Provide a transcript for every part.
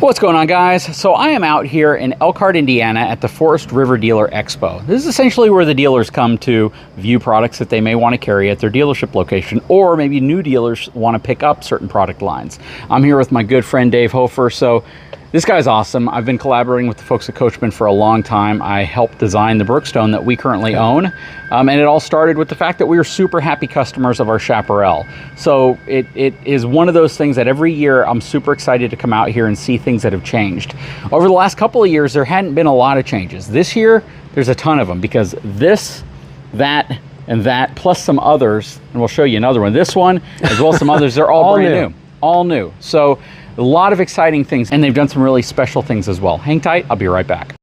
What's going on, guys? So I am out here in Elkhart, Indiana at the Forest River Dealer Expo. This is essentially where the dealers come to view products that they may want to carry at their dealership location, or maybe new dealers want to pick up certain product lines. I'm here with my good friend Dave Hofer. So this guy's awesome. I've been collaborating with the folks at Coachmen for a long time. I helped design the Brookstone that we currently own. And it all started with the fact that we were super happy customers of our Chaparral. So it is one of those things that every year I'm super excited to come out here and see things that have changed. Over the last couple of years, there hadn't been a lot of changes. This year, there's a ton of them because this, that, and that, plus some others, and we'll show you another one. This one, as well as some others, they're all brand new. All new. So a lot of exciting things, and they've done some really special things as well. Hang tight, I'll be right back.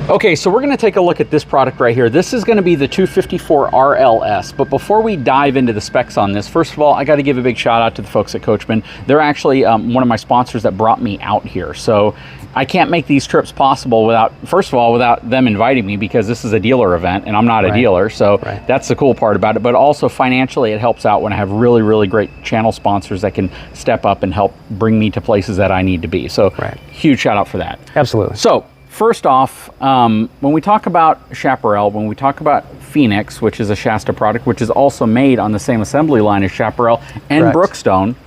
Okay, so we're going to take a look at this product right here. This is going to be the 254 RLS, but before we dive into the specs on this, first of all, I got to give a big shout out to the folks at Coachmen. They're actually one of my sponsors that brought me out here. So I can't make these trips possible without, first of all, without them inviting me, because this is a dealer event and I'm not a dealer. So that's the cool part about it. But also financially, it helps out when I have really, really great channel sponsors that can step up and help bring me to places that I need to be. So huge shout out for that. Absolutely. So first off, when we talk about Chaparral, when we talk about Phoenix, which is a Shasta product, which is also made on the same assembly line as Chaparral and Brookstone,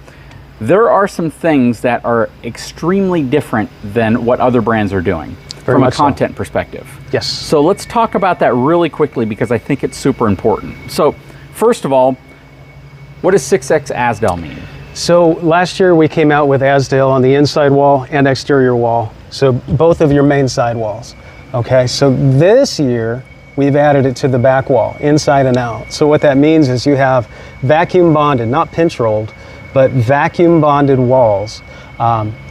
there are some things that are extremely different than what other brands are doing from a content perspective. Yes. So let's talk about that really quickly because I think it's super important. So first of all, what does 6X Azdel mean? So last year we came out with Azdel on the inside wall and exterior wall. So both of your main side walls. Okay, so this year we've added it to the back wall, inside and out. So what that means is you have vacuum bonded, not pinch rolled, but vacuum bonded walls,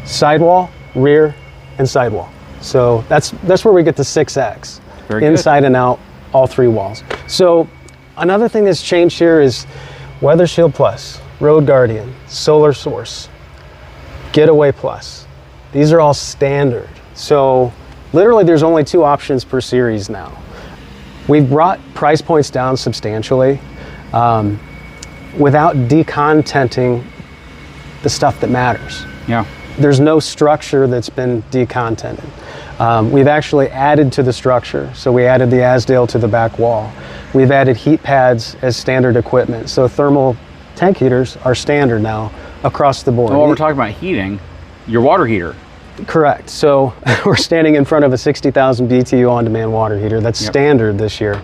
sidewall, rear, and sidewall. So that's where we get the 6X, inside and out, all three walls. So another thing that's changed here is Weather Shield Plus, Road Guardian, Solar Source, Getaway Plus. These are all standard. So literally there's only 2 options per series now. We've brought price points down substantially without decontenting the stuff that matters. Yeah. There's no structure that's been decontented. We've actually added to the structure. So we added the Azdel to the back wall. We've added heat pads as standard equipment. So thermal tank heaters are standard now across the board. So while we're talking about heating, your water heater. Correct. So we're standing in front of a 60,000 BTU on-demand water heater. That's standard this year.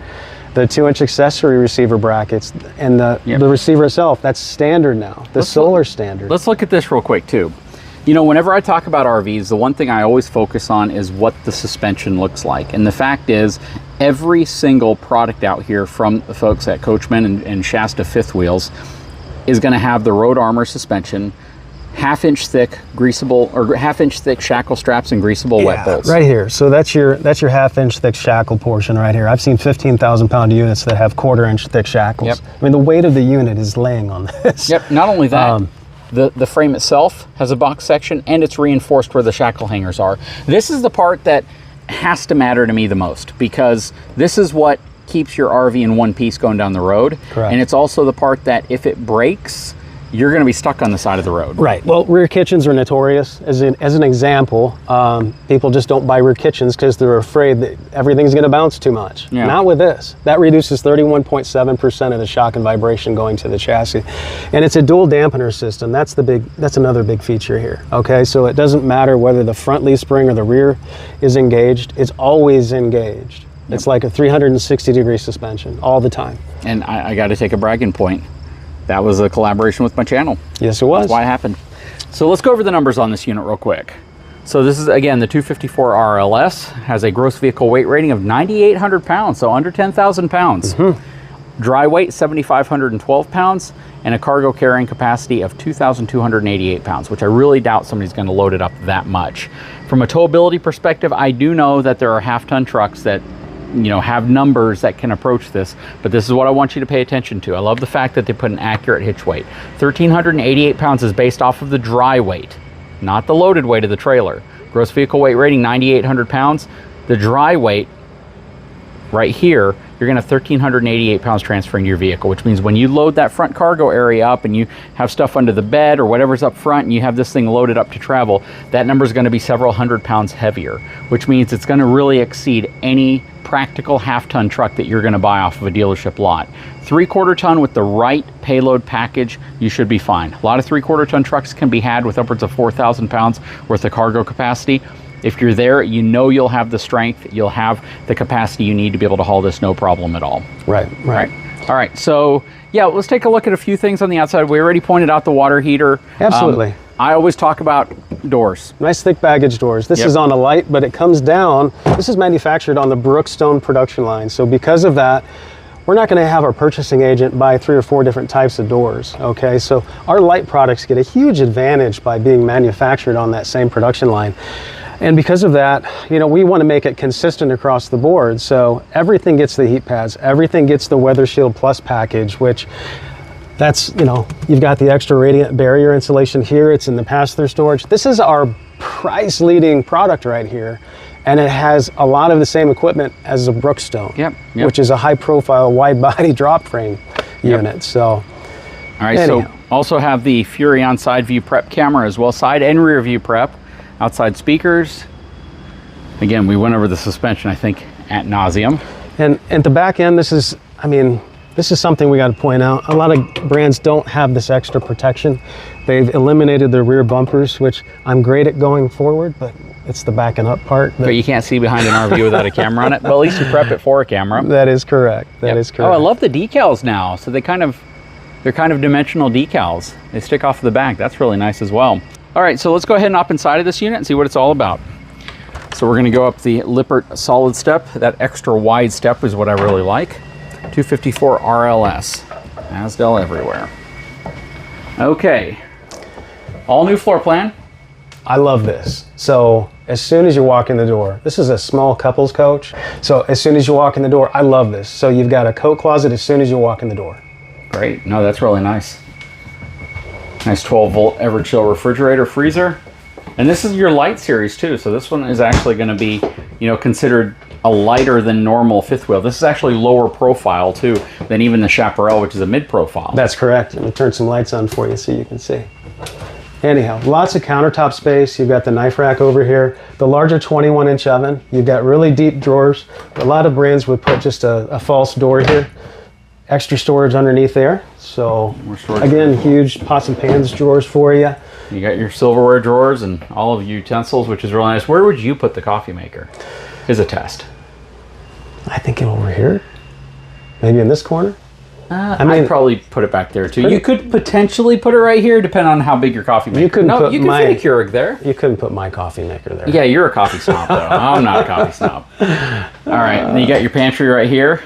The 2-inch accessory receiver brackets and the receiver itself, that's standard now. The solar standard. Let's look at this real quick too. You know, whenever I talk about RVs, the one thing I always focus on is what the suspension looks like. And the fact is, every single product out here from the folks at Coachmen and Shasta Fifth Wheels is going to have the Road Armor suspension, half-inch thick greasable, or half-inch thick shackle straps and greasable wet bolts. Right here. So that's your half-inch thick shackle portion right here. I've seen 15,000 pound units that have 1/4-inch thick shackles. I mean, the weight of the unit is laying on this. Not only that, the frame itself has a box section and it's reinforced where the shackle hangers are. This is the part that has to matter to me the most, because this is what keeps your RV in one piece going down the road. And it's also the part that if it breaks, you're going to be stuck on the side of the road. Right. Well, rear kitchens are notorious. As an example, people just don't buy rear kitchens because they're afraid that everything's going to bounce too much. Not with this. That reduces 31.7% of the shock and vibration going to the chassis. And it's a dual dampener system. That's another big feature here. Okay, so it doesn't matter whether the front leaf spring or the rear is engaged. It's always engaged. It's like a 360-degree suspension all the time. And I got to take a bragging point. That was a collaboration with my channel. Yes, it was. That's why it happened. So let's go over the numbers on this unit real quick. So this is, again, the 254 RLS, has a gross vehicle weight rating of 9,800 pounds, so under 10,000 pounds. Dry weight, 7,512 pounds, and a cargo carrying capacity of 2,288 pounds, which I really doubt somebody's going to load it up that much. From a towability perspective, I do know that there are half-ton trucks that have numbers that can approach this, but this is what I want you to pay attention to. I love the fact that they put an accurate hitch weight. 1,388 pounds is based off of the dry weight, not the loaded weight of the trailer. Gross vehicle weight rating, 9,800 pounds. The dry weight right here you're going to have 1,388 pounds transferring to your vehicle, which means when you load that front cargo area up and you have stuff under the bed or whatever's up front and you have this thing loaded up to travel, that number is going to be several hundred pounds heavier, which means it's going to really exceed any practical half-ton truck that you're going to buy off of a dealership lot. 3/4 ton with the right payload package, you should be fine. A lot of 3/4 ton trucks can be had with upwards of 4,000 pounds worth of cargo capacity. If you're there, you know you'll have the strength, you'll have the capacity you need to be able to haul this no problem at all. Right. All right, so yeah, let's take a look at a few things on the outside. We already pointed out the water heater. Absolutely. I always talk about doors. Nice thick baggage doors. This is on a Lite, but it comes down. This is manufactured on the Brookstone production line. So because of that, we're not going to have our purchasing agent buy 3 or 4 different types of doors. Okay, so our Lite products get a huge advantage by being manufactured on that same production line. And because of that, you know, we want to make it consistent across the board. So everything gets the heat pads, everything gets the Weather Shield Plus package, which that's, you know, you've got the extra radiant barrier insulation here. It's in the pass-through storage. This is our price-leading product right here. And it has a lot of the same equipment as a Brookstone, which is a high-profile, wide-body drop frame unit. So, all right, anyhow. So also have the Furrion side view prep camera as well, side and rear view prep. Outside speakers. Again, we went over the suspension, I think, ad nauseum. And at the back end, this is, I mean, this is something we got to point out. A lot of brands don't have this extra protection. They've eliminated their rear bumpers, which I'm great at going forward, but it's the backing up part. But you can't see behind an RV without a camera on it. But at least you prep it for a camera. That is correct. That is correct. Oh, I love the decals now. So they're kind of dimensional decals. They stick off the back. That's really nice as well. All right, so let's go ahead and hop inside of this unit and see what it's all about. So we're gonna go up the Lippert solid step. That extra wide step is what I really like. 254 RLS, Asdel everywhere. Okay, all new floor plan. I love this. So as soon as you walk in the door, this is a small couples coach. So as soon as you walk in the door, I love this. So you've got a coat closet as soon as you walk in the door. Great, no, that's really nice. Nice 12-volt Everchill refrigerator freezer. And this is your Lite series too, so this one is actually going to be, you know, considered a lighter than normal fifth wheel. This is actually lower profile too than even the Chaparral, which is a mid-profile. That's correct. Let me turn some lights on for you so you can see. Anyhow, lots of countertop space. You've got the knife rack over here, the larger 21-inch oven. You've got really deep drawers. A lot of brands would put just a false door here. Extra storage underneath there. So again, huge pots and pans drawers for you. You got your silverware drawers and all of your utensils, which is really nice. Where would you put the coffee maker? Is a test. I think over here. Maybe in this corner. I mean, I'd probably put it back there too. You could potentially put it right here, depending on how big your coffee maker. You couldn't put you could fit a Keurig there. You couldn't put my coffee maker there. Yeah, you're a coffee snob though. I'm not a coffee snob. All right, and then you got your pantry right here.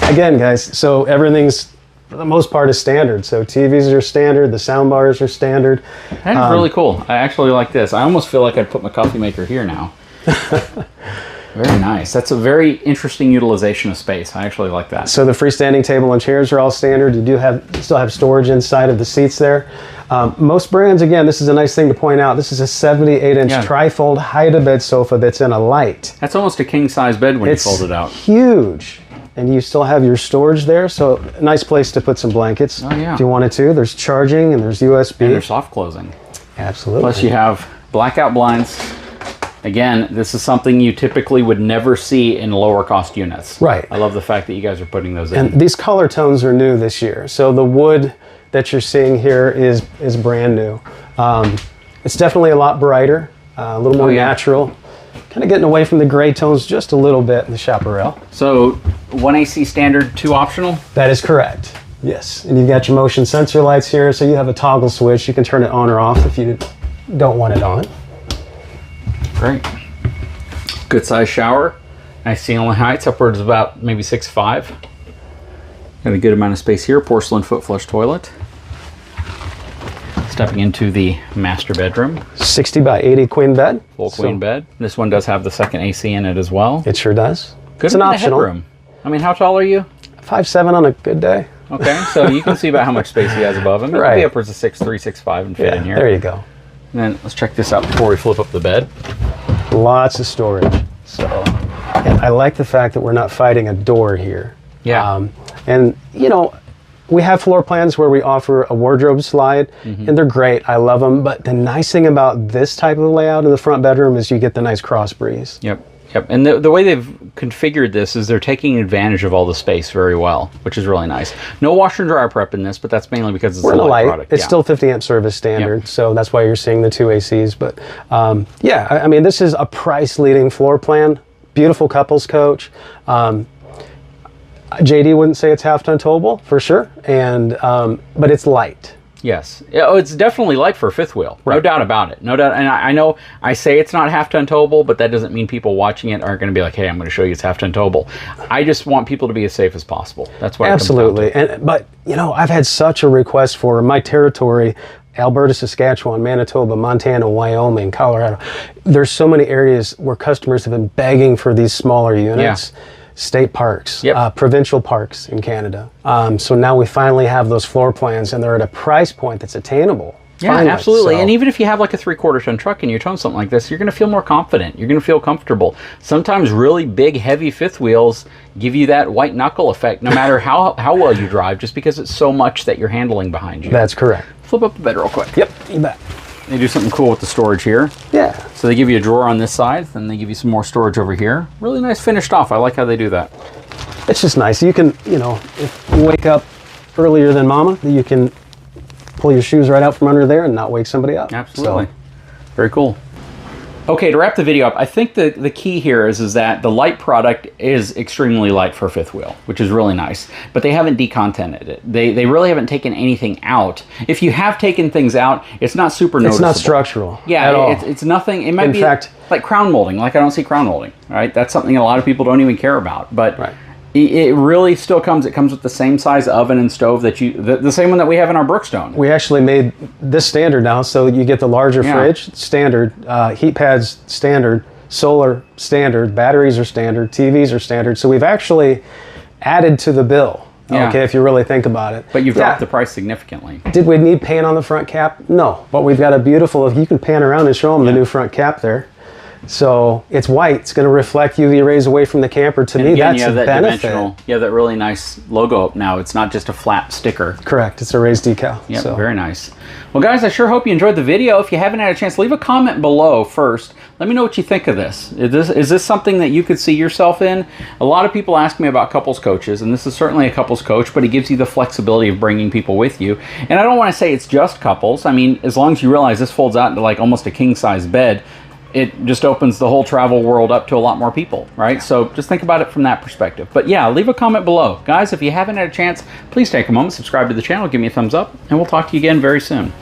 Again, guys, so everything's, for the most part, is standard. So TVs are standard, the sound bars are standard. That's really cool. I actually like this. I almost feel like I'd put my coffee maker here now. Very nice. That's a very interesting utilization of space. I actually like that. So the freestanding table and chairs are all standard. You do still have storage inside of the seats there. Most brands, again, this is a nice thing to point out. This is a 78-inch trifold hide-to-bed sofa that's in a Lite. That's almost a king-size bed when you fold it out. Huge. And you still have your storage there, so a nice place to put some blankets if you wanted to. There's charging and there's USB. And there's soft closing. Absolutely. Plus you have blackout blinds. Again, this is something you typically would never see in lower cost units. Right. I love the fact that you guys are putting those in. And these color tones are new this year. So the wood that you're seeing here is brand new. It's definitely a lot brighter, a little more natural. Kind of getting away from the gray tones just a little bit in the Chaparral. So 1 AC standard, 2 optional? That is correct. Yes. And you've got your motion sensor lights here, so you have a toggle switch. You can turn it on or off if you don't want it on. Great. Good size shower. Nice ceiling heights, upwards of about maybe 6'5". Got a good amount of space here. Porcelain foot flush toilet. Stepping into the master bedroom. 60 by 80 queen bed. Full queen bed. This one does have the second AC in it as well. It sure does. It's an optional headroom. I mean, how tall are you? 5'7" on a good day. Okay, so you can see about how much space he has above him. It could be upwards of 6'3", 6'5", and fit in here. There you go. And then let's check this out before we flip up the bed. Lots of storage. So And I like the fact that we're not fighting a door here. Yeah. And, you know, we have floor plans where we offer a wardrobe slide, and they're great. I love them. But the nice thing about this type of layout in the front bedroom is you get the nice cross breeze. Yep. Yep. And the way they've configured this is they're taking advantage of all the space very well, which is really nice. No washer and dryer prep in this, but that's mainly because it's a Lite product. It's still 50 amp service standard, so that's why you're seeing the 2 ACs. But yeah, I mean, this is a price leading floor plan. Beautiful couples coach. JD wouldn't say it's half ton towable for sure, and but it's light. Yes. Oh, it's definitely light for a fifth wheel. Right. No doubt about it. No doubt. And I know I say it's not half-ton towable, but that doesn't mean people watching it aren't going to be like, hey, I'm going to show you it's half-ton towable. I just want people to be as safe as possible. That's what absolutely. It comes down to. But, you know, I've had such a request for my territory, Alberta, Saskatchewan, Manitoba, Montana, Wyoming, Colorado. There's so many areas where customers have been begging for these smaller units. Yeah. State parks, provincial parks in Canada. So now we finally have those floor plans, and they're at a price point that's attainable. Yeah, finally. Absolutely. So, and even if you have like a 3/4 ton truck and you're towing something like this, you're going to feel more confident. You're going to feel comfortable. Sometimes really big, heavy fifth wheels give you that white knuckle effect, no matter how well you drive, just because it's so much that you're handling behind you. That's correct. Flip up the bed real quick. Yep, you bet. They do something cool with the storage here. Yeah. So they give you a drawer on this side, then they give you some more storage over here. Really nice finished off. I like how they do that. It's just nice. You can, you know, if you wake up earlier than mama, you can pull your shoes right out from under there and not wake somebody up. Absolutely. So. Very cool. Okay, to wrap the video up, I think the key here is that the Lite product is extremely light for a fifth wheel, which is really nice. But they haven't decontented it. They really haven't taken anything out. If you have taken things out, it's not super noticeable. It's not structural. Yeah, at all. It's nothing. It might be like crown molding. Like I don't see crown molding, right? That's something a lot of people don't even care about. But it really still comes. It comes with the same size oven and stove that the same one that we have in our Brookstone. We actually made this standard now, so you get the larger fridge, standard, heat pads, standard, solar, standard, batteries are standard, TVs are standard. So we've actually added to the bill. Okay, if you really think about it. But you've dropped the price significantly. Did we need paint on the front cap? No, but we've got a beautiful, you can pan around and show them the new front cap there. So it's white. It's going to reflect UV rays away from the camper. To me, that's a benefit. You have that really nice logo up now. It's not just a flat sticker. Correct. It's a raised decal. Yep, so. Very nice. Well, guys, I sure hope you enjoyed the video. If you haven't had a chance, leave a comment below first. Let me know what you think of this. Is this something that you could see yourself in? A lot of people ask me about couples coaches, and this is certainly a couples coach, but it gives you the flexibility of bringing people with you. And I don't want to say it's just couples. I mean, as long as you realize this folds out into like almost a king-size bed, it just opens the whole travel world up to a lot more people, right? So just think about it from that perspective. But yeah, leave a comment below. Guys, if you haven't had a chance, please take a moment, subscribe to the channel, give me a thumbs up, and we'll talk to you again very soon.